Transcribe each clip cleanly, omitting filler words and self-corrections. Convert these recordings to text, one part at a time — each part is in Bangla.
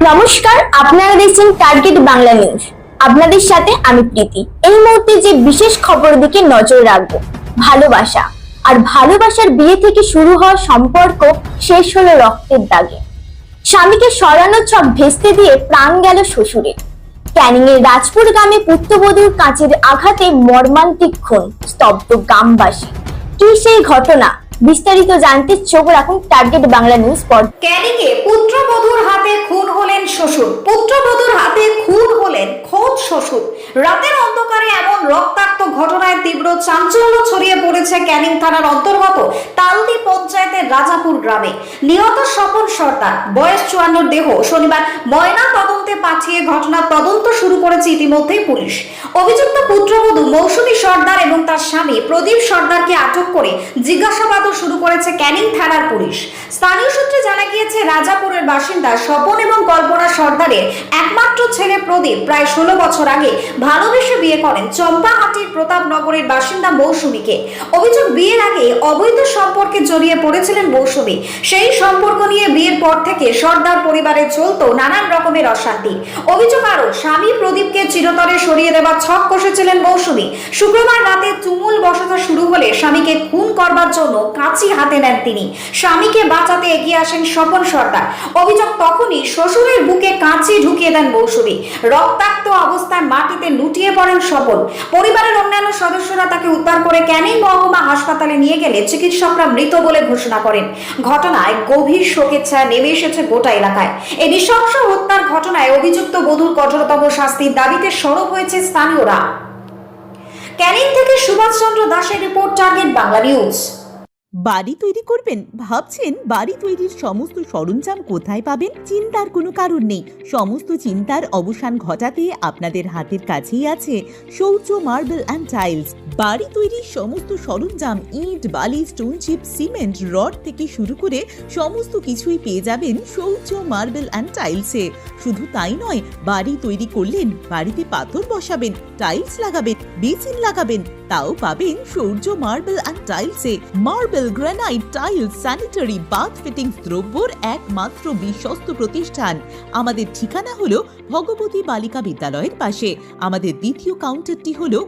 নমস্কার, আপনারা দেখছেন টার্গেট বাংলা নিউজ। আপনাদের সাথে আমি প্রীতি। এই মুহূর্তে যে বিশেষ খবর দিকে নজর রাখবো, ভালোবাসা আর ভালোবাসার বিয়ে থেকে শুরু হওয়া সম্পর্ক শেষ হলো রক্তের দাগে। স্বামীকে সরানো ছক ভেস্তে দিয়ে প্রাণ গেল শ্বশুরে। ক্যানিং এর রাজপুর গ্রামে পুত্রবধূর কাঁচের আঘাতে মর্মান্তিক খুন, স্তব্ধ গ্রামবাসী। কি সেই ঘটনা? বিস্তারিত জানতে চোখ রাখুন টার্গেট বাংলা নিউজ পর্দায়। ক্যানিংয়ে পুত্রবধূর হাতে খুন হলেন শ্বশুর। পুত্রবধূর হাতে খুন হলেন খোদ শ্বশুর। রাতের অন্ধকারে এমন রক্তাক্ত ঘটনায় তীব্র চাঞ্চল্য ছড়িয়ে পড়েছে ক্যানিং থানার অন্তর্গত তালদি পঞ্চায়েতের রাজাপুর গ্রামে। নিহত স্বপন সর্দার, বয়স 54, দেহ শনিবার ময়না তদন্তে পাঠিয়ে ঘটনার তদন্ত শুরু করেছে ইতিমধ্যেই পুলিশ। অভিযুক্ত পুত্রবধূ মৌসুমী সর্দার এবং তার স্বামী প্রদীপ সর্দারকে আটক করে জিজ্ঞাসাবাদ শুরু করেছে ক্যানিং থানার পুলিশ। স্থানীয় সূত্রে জানা গিয়েছে, রাজাপুরের বাসিন্দা স্বপন এবং কল্পনা সর্দারের একমাত্র ছেলে প্রদীপ প্রায় 16 বছর আগে ভালোবেসে বিয়ে করেন চম্পাহাটির প্রতাপনগরের বাসিন্দা মৌসুমীকে। অভিযোগ, বিয়ের আগে অবৈধ সম্পর্কে জড়িয়ে পড়েছিলেন মৌসুমী। সেই সম্পর্ক নিয়ে বিয়ের পর থেকে সর্দার পরিবারে চলতো নানান রকমের অশান্তি। অভিযোগ আরো, স্বামী প্রদীপকে চিরতরে সরিয়ে দেওয়ার ছক কষেছিলেন মৌসুমী। শুক্রবার রাতে তুমুল বসতা শুরু হলে স্বামীকে খুন করবার জন্য কাঁচি হাতে নেন তিনি। স্বামীকে বাঁচাতে এগিয়ে আসেন স্বপন সর্দার। অভিযোগ, তখনই শ্বশুরের বুকে কাঁচি ঢুকিয়ে দেন মৌসুমী। রক্তাক্ত অবস্থায় মাটিতে লুটিয়ে পড়েন স্বপন। পরিবারের অন্যান্য সদস্যরা তাকে উদ্ধার করে ক্যানিং মহকুমা হাসপাতালে নিয়ে গেলে চিকিৎসকরা মৃত বলে ঘোষণা করেন। ঘটনায় গভীর শোকের ছায়া নেমে এসেছে গোটা এলাকায়। এই নৃশংস হত্যার ঘটনায় অভিযুক্ত বধূর কঠোরতম শাস্তির দাবিতে সরব হয়েছে স্থানীয়রা। ক্যানিং থেকে সুভাষচন্দ্র দাসের রিপোর্ট, টার্গেট বাংলা নিউজ। বাড়ি তৈরি করবেন? ভাবছেন বাড়ি তৈরির সমস্ত সরঞ্জাম কোথায় পাবেন? চিন্তার কোনো কারণ নেই। সমস্ত চিন্তার অবসান ঘটাতে আপনাদের হাতের কাছেই আছে শৌর্য মার্বেল অ্যান্ড টাইলস। বাড়ি তৈরির সমস্ত সরঞ্জাম, ইট, বালি, স্টোন চিপ, সিমেন্ট, রড থেকে শুরু করে সমস্ত কিছুই পেয়ে যাবেন শৌর্য মার্বেল অ্যান্ড টাইলসে। শুধু তাই নয়, বাড়ি তৈরি করলেন, বাড়িতে পাথর বসাবেন, টাইলস লাগাবেন, বেসিন লাগাবেন, তাও পাবেন শৌর্য মার্বেল অ্যান্ড টাইলসে। Marble, granite, tiles, sanitary, bath fittings দ্রব্যর একমাত্র বিশ্বস্ত প্রতিষ্ঠান। আমাদের ঠিকানা হলো ভগবতী বালিকা বিদ্যালয়ের পাশে। আমাদের দ্বিতীয় কাউন্টারটি হলো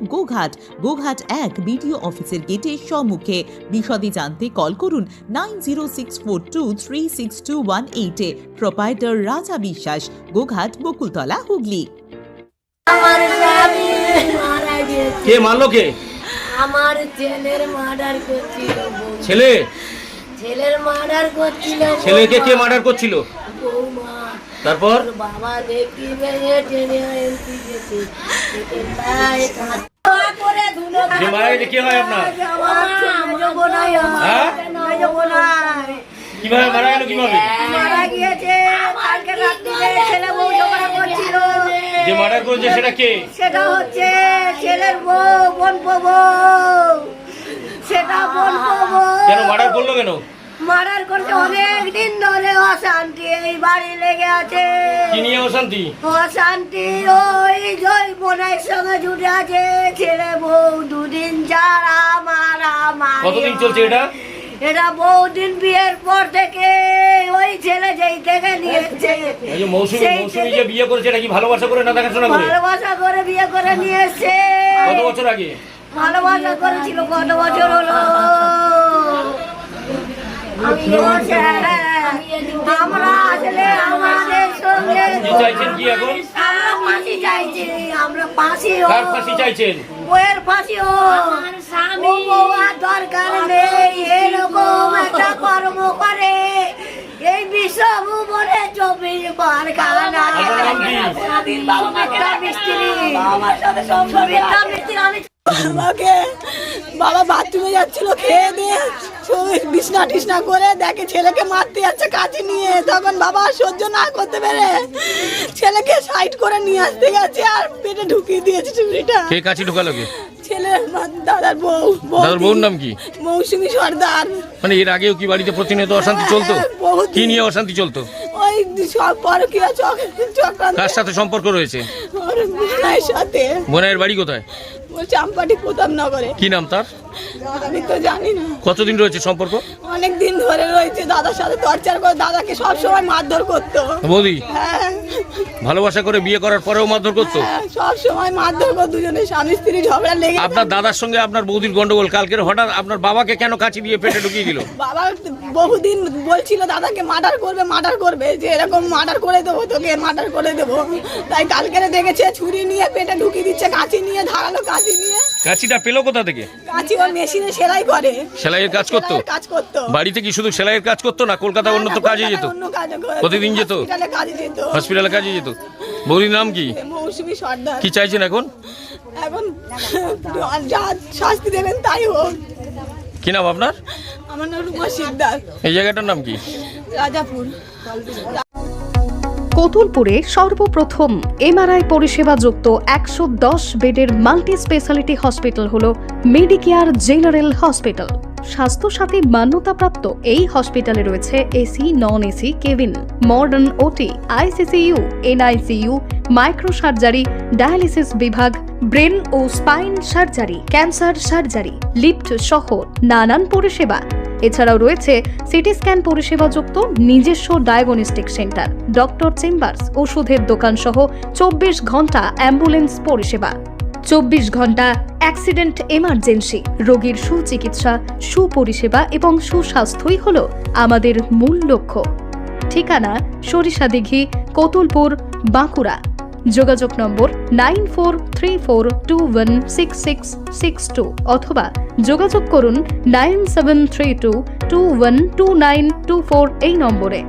গোঘাট 1 বিডিও অফিসের গেটের সম্মুখে। বিশদে জানতে কল করুন 9064236218 এ। প্রোপাইটার রাজা বিশ্বাস, গোঘাট, বকুলতলা, হুগলি। কে মারলো? কে? আমার ছেলের মার্ডার করছিল। ছেলের মার্ডার করছিল। ছেলেকে কে মার্ডার করছিল? বৌমা। তারপর বাবা দেখি টেনে এনতে গেছে। যে মারা গেছে কে হয় আপনার? হ্যাঁ? কিভাবে মারা গেল? কিভাবে মারা গিয়েছে? কালকে রাত্রে ছেলে বউ ঝগড়া করছিল। যে মার্ডার করেছে সেটা কে? সেটা হচ্ছে ছেলের বউ, বোন বউ। সেটা বোন বউ। কেন মার্ডার করলো? কেন মার্ডার করছে? অনেক দিন ধরে অশান্তি এই বাড়ি লেগে আছে। কি নিয়ে অশান্তি? অশান্তি ওই জয় বোনের সঙ্গে জুটে আছে। ছেলে বউ দুদিন যারা মারা মারি। কতদিন চলছে এটা? এটা বহুদিন, বিয়ের পর থেকে। ওই ছেলে যেই থেকে নিয়েছে। এই যে মৌসুমী যে বিয়ে করেছে, এটা কি ভালোবাসা করে না দেখাশোনা করে? ভালোবাসা করে বিয়ে করে নিয়ে এসছে। কত বছর আগে ভালোবাসা করেছিল? কত বছর হলো? আমরা আসলে আমাদের সঙ্গে চাইছেন কি এখন? আমরা ফাঁসি চাইছি। আমরা ফাঁসি কার ফাঁসি চাইছেন? বইয়ের ফাঁসি দরকার নেই। এরকম একটা কর্ম করে এই বিশ্ব ভুবনে 24 বার খানা। আমাকে বাবা বাথরুমে যাচ্ছিল, খেয়ে দিয়ে বিছনা টিসনা করে দেখে ছেলেকে মারতে যাচ্ছে কাঁচি নিয়ে। তখন বাবা সহ্য না করতে পেরে ছেলেকে সাইড করে নিয়ে আসতে গেছে আর পেটে ঢুকিয়ে দিয়েছে চুরিটা। কে কাছে ঢোকালো? কে? ছেলে দাদার বউ। দাদার বউর নাম কি? মৌসুমী সর্দার। মানে এর আগেও কি বাড়িতে প্রতিনিয়ত অশান্তি চলতো? কি নিয়ে অশান্তি চলতো? ওই সব পরকীয়া চক্রান্ত। কার সাথে সম্পর্ক রয়েছে? ওর বোনের সাথে। বোনের বাড়ি কোথায়? চাম্পাটি প্রতাপনগরে। কি নাম তার? আমি তো জানি না। কতদিন রয়েছে সম্পর্ক? অনেক দিন ধরে রয়েছে। দাদার সাথে টর্চার করে, দাদাকে সব সময় মারধর করতো। বৌদি হ্যাঁ। ভালোবাসা করে বিয়ে করার পরেও মারধর করতো? সব সময় মারধর করে, দুজনে স্বামী স্ত্রী ঝগড়া লেগে। আপনার দাদার সঙ্গে আপনার বৌদির গন্ডগোল, কালকের হঠাৎ আপনার বাবাকে কেন কাঁচি দিয়ে পেটে ঢুকিয়ে দিল? বাবা বহুদিন বলছিল দাদাকে মার্ডার করবে, যে এরকম মার্ডার করে দেবো, তোকে মার্ডার করে দেবো। তাই কালকেরে দেখেছে ছুরি নিয়ে পেটে ঢুকিয়ে দিচ্ছে, কাঁচি নিয়ে, ধারালো কাঁচি নিয়ে। কাঁচিটা পেলো কোথা থেকে? কাঁচি ওর মেশিনে সেলাই করে, সেলাইয়ের কাজ করতো? কাজ করতো। বাড়িতে কি শুধু সেলাইয়ের কাজ করতো না, কলকাতা অন্য তো কাজে যেত? অন্য কাজে করে। প্রতিদিন যেত? হসপিটালে কাজে যেত। হসপিটালে কাজে যেত। বৌদির নাম কি? মৌসুমী সর্দার। কি চাইছেন এখন? এখন যা শাস্তি দেবেন তাই হোক। কি নাম আপনার? আমার নাম রুমা শিকদার। এই জায়গাটার নাম কি? রাজাপুর। কতুলপুরে সর্বপ্রথম এমআরআই পরিষেবা যুক্ত 110 বেডের মাল্টি স্পেশালিটি হসপিটাল হল মেডিকেয়ার জেনারেল হসপিটাল। স্বাস্থ্যসাথী মান্যতাপ্রাপ্ত এই হসপিটালে রয়েছে AC, non AC cabin, modern OT, ICCU, NICU, micro surgery, dialysis বিভাগ, ব্রেন ও spine surgery, cancer surgery, lift সহ নানান পরিষেবা। এছাড়াও রয়েছে সিটি স্ক্যান পরিষেবাযুক্ত নিজস্ব ডায়াগনস্টিক সেন্টার, ডক্টর চেম্বার্স, ওষুধের দোকান সহ 24 ঘন্টা অ্যাম্বুলেন্স পরিষেবা, 24 ঘন্টা অ্যাক্সিডেন্ট এমার্জেন্সি। রোগীর সুচিকিৎসা, সুপরিষেবা এবং সুস্বাস্থ্যই হল আমাদের মূল লক্ষ্য। ঠিকানা সরিষাদিঘি, কতুলপুর, বাঁকুড়া। যোগাযোগ নম্বর 9434216662 অথবা যোগাযোগ করুন 9732212924 এই নম্বরে।